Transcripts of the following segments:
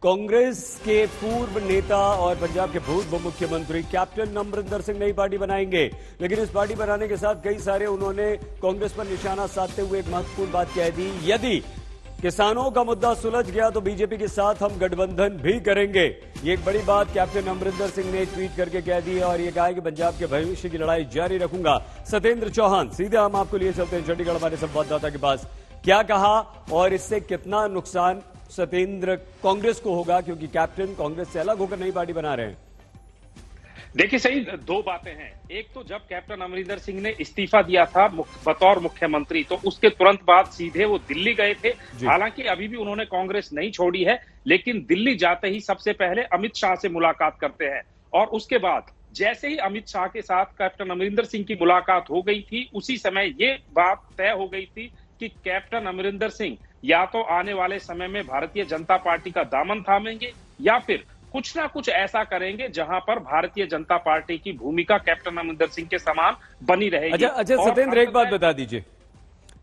कांग्रेस के पूर्व नेता और पंजाब के पूर्व मुख्यमंत्री कैप्टन अमरिंदर सिंह नई पार्टी बनाएंगे, लेकिन इस पार्टी बनाने के साथ कई सारे उन्होंने कांग्रेस पर निशाना साधते हुए एक महत्वपूर्ण बात कह दी। यदि किसानों का मुद्दा सुलझ गया तो बीजेपी के साथ हम गठबंधन भी करेंगे। ये एक बड़ी बात कैप्टन अमरिंदर सिंह ने ट्वीट करके कह दी है और ये कहा है कि पंजाब के भविष्य की लड़ाई जारी रखूंगा। सत्येंद्र चौहान, सीधे हम आपको लिए चलते हैं चंडीगढ़ हमारे संवाददाता के पास। क्या कहा और इससे कितना नुकसान सत्येंद्र कांग्रेस को होगा, क्योंकि कैप्टन कांग्रेस से अलग होकर नई पार्टी बना रहे हैं? देखिए सही, दो बातें हैं। एक तो जब कैप्टन अमरिंदर सिंह ने इस्तीफा दिया था बतौर मुख्यमंत्री, तो उसके तुरंत बाद सीधे वो दिल्ली गए थे। हालांकि अभी भी उन्होंने कांग्रेस नहीं छोड़ी है, लेकिन दिल्ली जाते ही सबसे पहले अमित शाह से मुलाकात करते हैं और उसके बाद जैसे ही अमित शाह के साथ कैप्टन अमरिंदर सिंह की मुलाकात हो गई थी, उसी समय ये बात तय हो गई थी कि कैप्टन अमरिंदर सिंह या तो आने वाले समय में भारतीय जनता पार्टी का दामन थामेंगे या फिर कुछ ना कुछ ऐसा करेंगे जहां पर भारतीय जनता पार्टी की भूमिका कैप्टन अमरिंदर सिंह के समान बनी रहेगी। अच्छा सत्येंद्र, एक बात बता दीजिए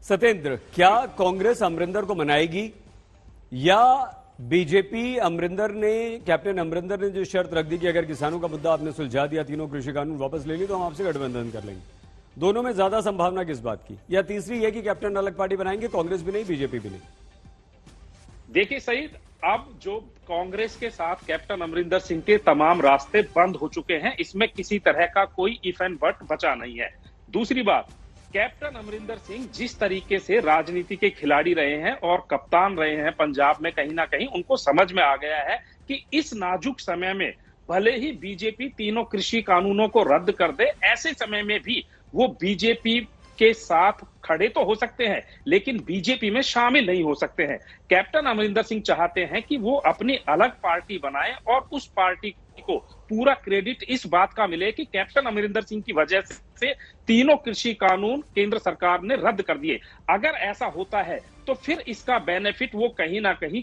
सत्येंद्र, क्या कांग्रेस अमरिंदर को मनाएगी या बीजेपी कैप्टन अमरिंदर ने जो शर्त रख दी कि अगर किसानों का मुद्दा आपने सुलझा दिया, तीनों कृषि कानून वापस ले ली तो हम आपसे गठबंधन कर लेंगे? दोनों में ज्यादा संभावना किस बात की? या तीसरी है कि कैप्टन अलग पार्टी बनाएंगे, कांग्रेस भी नहीं बीजेपी भी नहीं? देखिए सही, अब जो कांग्रेस के साथ कैप्टन अमरिंदर सिंह के तमाम रास्ते बंद हो चुके हैं, इसमें किसी तरह का कोई इफ एंड बट बचा नहीं है। दूसरी बात, कैप्टन अमरिंदर सिंह जिस तरीके से राजनीति के खिलाड़ी रहे हैं और कप्तान रहे हैं पंजाब में, कहीं ना कहीं उनको समझ में आ गया है कि इस नाजुक समय में भले ही बीजेपी तीनों कृषि कानूनों को रद्द कर दे, ऐसे समय में भी वो बीजेपी के साथ खड़े तो हो सकते हैं लेकिन बीजेपी में शामिल नहीं हो सकते हैं। कैप्टन अमरिंदर सिंह चाहते हैं कि वो अपनी अलग पार्टी बनाएं और उस पार्टी को पूरा क्रेडिट इस बात का मिले कि कैप्टन अमरिंदर सिंह की वजह से तीनों कृषि कानून केंद्र सरकार ने रद्द कर दिए। अगर ऐसा होता है तो फिर इसका बेनिफिट वो कहीं ना कहीं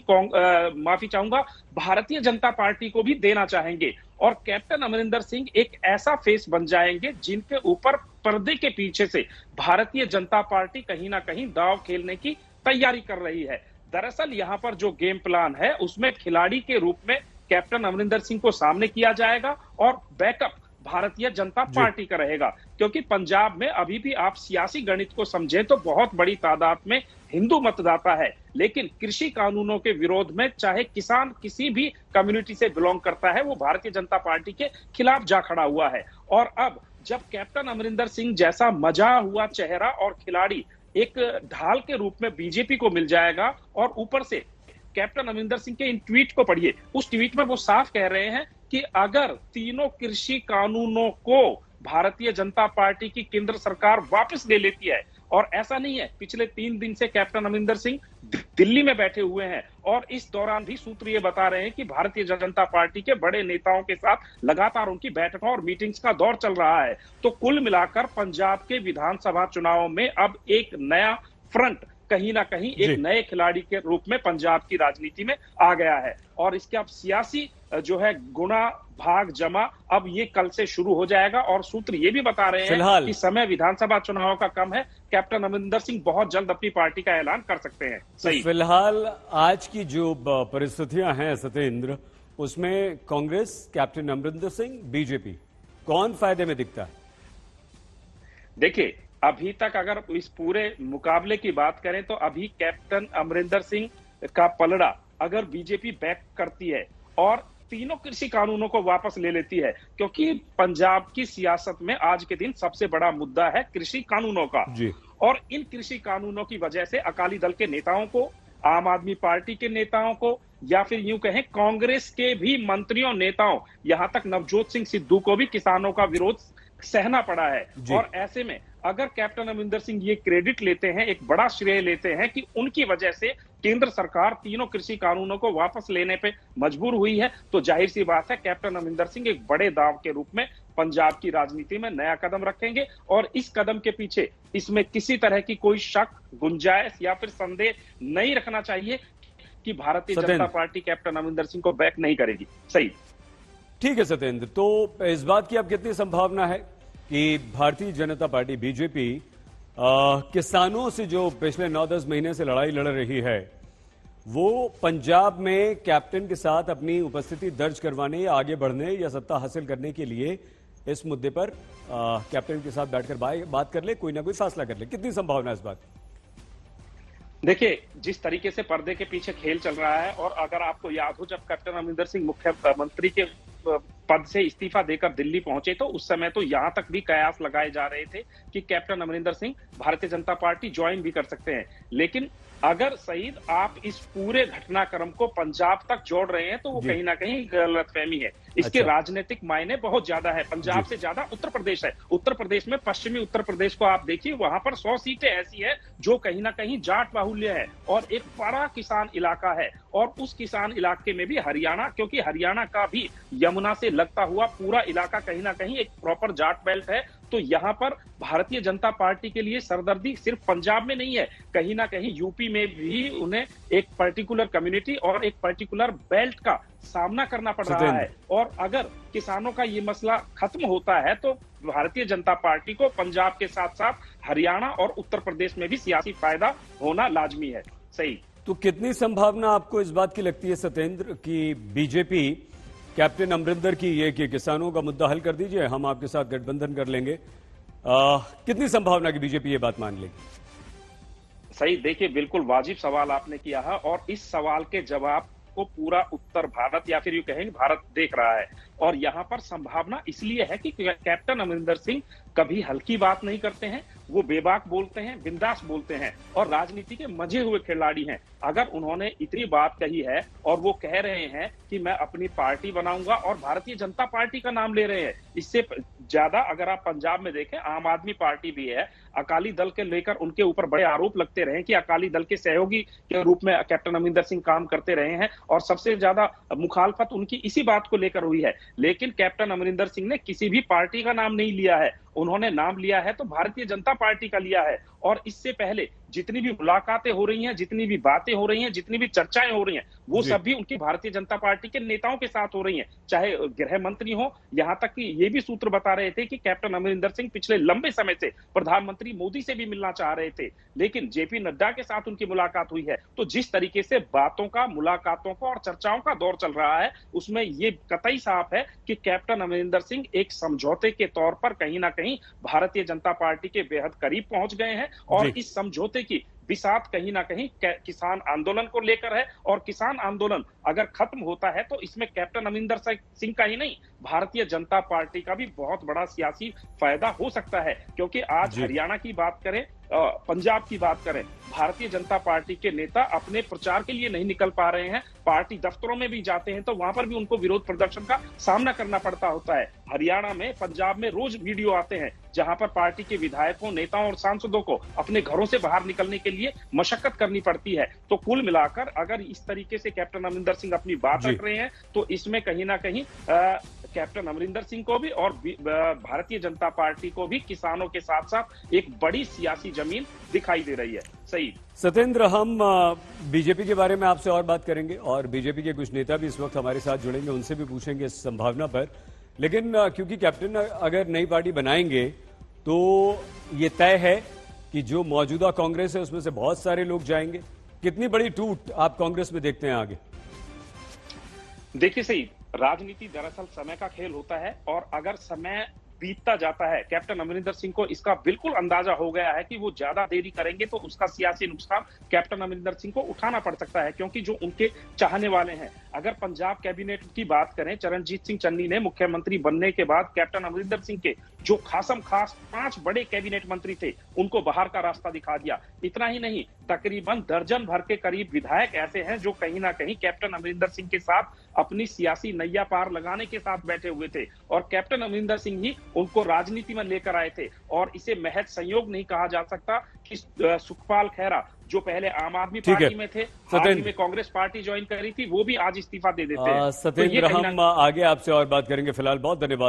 माफी चाहूंगा, भारतीय जनता पार्टी को भी देना चाहेंगे और कैप्टन अमरिंदर सिंह एक ऐसा फेस बन जाएंगे जिनके ऊपर पर्दे के पीछे से भारतीय जनता पार्टी कहीं ना कहीं दांव खेलने की तैयारी कर रही है। दरअसल यहां पर जो गेम प्लान है उसमें खिलाड़ी के रूप में कैप्टन अमरिंदर सिंह को सामने किया जाएगा और बैकअप भारतीय जनता पार्टी का रहेगा, क्योंकि पंजाब में अभी भी आप सियासी गणित को समझें तो बहुत बड़ी तादाद में हिंदू मतदाता है, लेकिन कृषि कानूनों के विरोध में चाहे किसान किसी भी कम्युनिटी से बिलोंग करता है, वो भारतीय जनता पार्टी के खिलाफ जा खड़ा हुआ है। और अब जब कैप्टन अमरिंदर सिंह जैसा मजा हुआ चेहरा और खिलाड़ी एक ढाल के रूप में बीजेपी को मिल जाएगा और ऊपर से कैप्टन अमरिंदर सिंह के इन ट्वीट को पढ़िए, उस ट्वीट में वो साफ कह रहे हैं कि अगर तीनों कृषि कानूनों को भारतीय जनता पार्टी की केंद्र सरकार वापस ले लेती है, और ऐसा नहीं है, पिछले 3 दिन से कैप्टन अमरिंदर सिंह दिल्ली में बैठे हुए हैं और इस दौरान भी सूत्र ये बता रहे हैं कि भारतीय जनता पार्टी के बड़े नेताओं के साथ लगातार उनकी बैठकों और मीटिंग्स का दौर चल रहा है। तो कुल मिलाकर पंजाब के विधानसभा चुनावों में अब एक नया फ्रंट कहीं ना कहीं एक नए खिलाड़ी के रूप में पंजाब की राजनीति में आ गया है और इसके अब सियासी जो है गुणा भाग जमा अब ये कल से शुरू हो जाएगा। और सूत्र ये भी बता रहे हैं कि समय विधानसभा चुनाव का कम है, कैप्टन अमरिंदर सिंह बहुत जल्द अपनी पार्टी का ऐलान कर सकते हैं। सही, फिलहाल आज की जो परिस्थितियां हैं सत्येंद्र, उसमें कांग्रेस, कैप्टन अमरिंदर सिंह, बीजेपी, कौन फायदे में दिखता है? देखिए, अभी तक अगर इस पूरे मुकाबले की बात करें तो अभी कैप्टन अमरिंदर सिंह का पलड़ा अगर बीजेपी बैक करती है और तीनों कृषि कानूनों को वापस ले लेती है, क्योंकि पंजाब की सियासत में आज के दिन सबसे बड़ा मुद्दा है कृषि कानूनों का और इन कृषि कानूनों की वजह से अकाली दल के नेताओं को, आम आदमी पार्टी के नेताओं को या फिर यूं कहें कांग्रेस के भी मंत्रियों, नेताओं, यहां तक नवजोत सिंह सिद्धू को भी किसानों का विरोध सहना पड़ा है। और ऐसे में अगर कैप्टन अमरिंदर सिंह ये क्रेडिट लेते हैं, एक बड़ा श्रेय लेते हैं कि उनकी वजह से केंद्र सरकार तीनों कृषि कानूनों को वापस लेने पे मजबूर हुई है, तो जाहिर सी बात है कैप्टन अमरिंदर सिंह एक बड़े दांव के रूप में पंजाब की राजनीति में नया कदम रखेंगे और इस कदम के पीछे इसमें किसी तरह की कोई शक, गुंजाइश या फिर संदेह नहीं रखना चाहिए कि भारतीय जनता पार्टी कैप्टन अमरिंदर सिंह को बैक नहीं करेगी। सही, ठीक है सत्येंद्र, तो इस बात की अब कितनी संभावना है कि भारतीय जनता पार्टी बीजेपी किसानों से जो पिछले 9-10 महीने से लड़ाई लड़ रही है वो पंजाब में कैप्टन के साथ अपनी उपस्थिति दर्ज करवाने या आगे बढ़ने या सत्ता हासिल करने के लिए इस मुद्दे पर कैप्टन के साथ बैठकर बात कर ले, कोई ना कोई फैसला कर ले। कितनी संभावना है इस बात? देखिए, जिस तरीके से पर्दे के पीछे खेल चल रहा है, और अगर आपको याद हो जब कैप्टन अमरिंदर सिंह मुख्यमंत्री के पद से इस्तीफा देकर दिल्ली पहुंचे तो उस समय तो यहां तक भी कयास लगाए जा रहे थे कि captain Amarinder Singh Bharatiya Janata party join भी कर सकते हैं। लेकिन अगर सईद आप इस पूरे घटनाक्रम को पंजाब तक जोड़ रहे हैं तो वो कहीं ना कहीं गलतफहमी है। इसके राजनीतिक मायने बहुत ज्यादा है। पंजाब से ज्यादा उत्तर प्रदेश है। उत्तर प्रदेश में, पश्चिमी उत्तर प्रदेश को आप देखिए, वहां पर 100 सीटें ऐसी है जो कहीं ना कहीं जाट बाहुल्य है और एक बड़ा किसान इलाका है। और उस किसान इलाके में भी हरियाणा, क्योंकि हरियाणा का भी यमुना से लगता हुआ पूरा इलाका कहीं ना कहीं एक प्रॉपर जाट बेल्ट है। तो यहाँ पर भारतीय जनता पार्टी के लिए सरदर्दी सिर्फ पंजाब में नहीं है, कहीं ना कहीं यूपी में भी उन्हें एक पर्टिकुलर कम्युनिटी और एक पर्टिकुलर बेल्ट का सामना करना पड़ रहा है। और अगर किसानों का ये मसला खत्म होता है तो भारतीय जनता पार्टी को पंजाब के साथ साथ हरियाणा और उत्तर प्रदेश में भी सियासी फायदा होना लाजमी है। सही। तो कितनी संभावना आपको इस बात की लगती है सत्येंद्र कि बीजेपी कैप्टन अमरिंदर की ये कि किसानों का मुद्दा हल कर दीजिए, हम आपके साथ गठबंधन कर लेंगे, कितनी संभावना की बीजेपी ये बात मान लेगी? सही। देखिए, बिल्कुल वाजिब सवाल आपने किया है और इस सवाल के जवाब को पूरा उत्तर भारत या फिर यूं कहेंगे भारत देख रहा है। और यहां पर संभावना इसलिए है कि कैप्टन अमरिंदर सिंह कभी हल्की बात नहीं करते हैं, वो बेबाक बोलते हैं, बिंदास बोलते हैं और राजनीति के मजे हुए खिलाड़ी हैं। अगर उन्होंने इतनी बात कही है और वो कह रहे हैं कि मैं अपनी पार्टी बनाऊंगा और भारतीय जनता पार्टी का नाम ले रहे हैं, इससे ज्यादा अगर आप पंजाब में देखें, आम आदमी पार्टी भी है, अकाली दल के लेकर उनके ऊपर बड़े आरोप लगते रहे कि अकाली दल के सहयोगी के रूप में कैप्टन अमरिंदर सिंह काम करते रहे हैं और सबसे ज्यादा मुखालफत उनकी इसी बात को लेकर हुई है। लेकिन कैप्टन अमरिंदर सिंह ने किसी भी पार्टी का नाम नहीं लिया है। उन्होंने नाम लिया है तो भारतीय जनता पार्टी का लिया है। और इससे पहले जितनी भी मुलाकातें हो रही हैं, जितनी भी बातें हो रही हैं, जितनी भी चर्चाएं हो रही हैं, वो सब भी उनकी भारतीय जनता पार्टी के नेताओं के साथ हो रही हैं, चाहे गृह मंत्री हो। यहां तक कि ये भी सूत्र बता रहे थे कि कैप्टन अमरिंदर सिंह पिछले लंबे समय से प्रधानमंत्री मोदी से भी मिलना चाह रहे थे, लेकिन जेपी नड्डा के साथ उनकी मुलाकात हुई है। तो जिस तरीके से बातों का, मुलाकातों का और चर्चाओं का दौर चल रहा है, उसमें ये कतई साफ है कि कैप्टन अमरिंदर सिंह एक समझौते के तौर पर कहीं ना कहीं भारतीय जनता पार्टी के बेहद करीब पहुंच गए हैं। और इस समझौते की बिसात कहीं ना कहीं किसान आंदोलन को लेकर है। और किसान आंदोलन अगर खत्म होता है तो इसमें कैप्टन अमरिंदर सिंह का ही नहीं, भारतीय जनता पार्टी का भी बहुत बड़ा सियासी फायदा हो सकता है। क्योंकि आज हरियाणा की बात करें, पंजाब की बात करें, भारतीय जनता पार्टी के नेता अपने प्रचार के लिए नहीं निकल पा रहे हैं। पार्टी दफ्तरों में भी जाते हैं तो वहां पर भी उनको विरोध प्रदर्शन का सामना करना पड़ता होता है। हरियाणा में, पंजाब में रोज वीडियो आते हैं जहां पर पार्टी के विधायकों, नेताओं और सांसदों को अपने घरों से बाहर निकलने के लिए मशक्कत करनी पड़ती है। तो कुल मिलाकर अगर इस तरीके से कैप्टन अमरिंदर सिंह अपनी बात रख रहे हैं तो इसमें कहीं ना कहीं कैप्टन अमरिंदर सिंह को भी और भारतीय जनता पार्टी को भी किसानों के साथ साथ एक बड़ी सियासी जमीन दिखाई दे रही है। सही। सत्येंद्र, हम बीजेपी के बारे में आपसे और बात करेंगे और बीजेपी के कुछ नेता भी इस वक्त हमारे साथ जुड़ेंगे, उनसे भी पूछेंगे इस संभावना पर। लेकिन क्योंकि कैप्टन अगर नई पार्टी बनाएंगे तो ये तय है कि जो मौजूदा कांग्रेस है उसमें से बहुत सारे लोग जाएंगे। कितनी बड़ी टूट आप कांग्रेस में देखते हैं आगे? देखिए सही, राजनीति दरअसल समय का खेल होता है और अगर समय बीतता जाता है, कैप्टन अमरिंदर सिंह को इसका बिल्कुल अंदाजा हो गया है कि वो ज्यादा देरी करेंगे तो उसका सियासी नुकसान कैप्टन अमरिंदर सिंह को उठाना पड़ सकता है। क्योंकि जो उनके चाहने वाले हैं, अगर पंजाब कैबिनेट की बात करें, चरणजीत सिंह चन्नी ने मुख्यमंत्री बनने के बाद कैप्टन अमरिंदर सिंह के जो खासम खास 5 बड़े कैबिनेट मंत्री थे उनको बाहर का रास्ता दिखा दिया। इतना ही नहीं, तकरीबन दर्जन भर के करीब विधायक ऐसे हैं जो कहीं ना कहीं कैप्टन अमरिंदर सिंह के साथ अपनी सियासी नैया पार लगाने के साथ बैठे हुए थे और कैप्टन अमरिंदर सिंह ही उनको राजनीति में लेकर आए थे। और इसे महज संयोग नहीं कहा जा सकता कि सुखपाल खैरा जो पहले आम आदमी पार्टी में थे, हाल ही में कांग्रेस पार्टी ज्वाइन करी थी, वो भी आज इस्तीफा दे देते हैं। सत्येंद्र, हम आगे आपसे और बात करेंगे। फिलहाल बहुत धन्यवाद।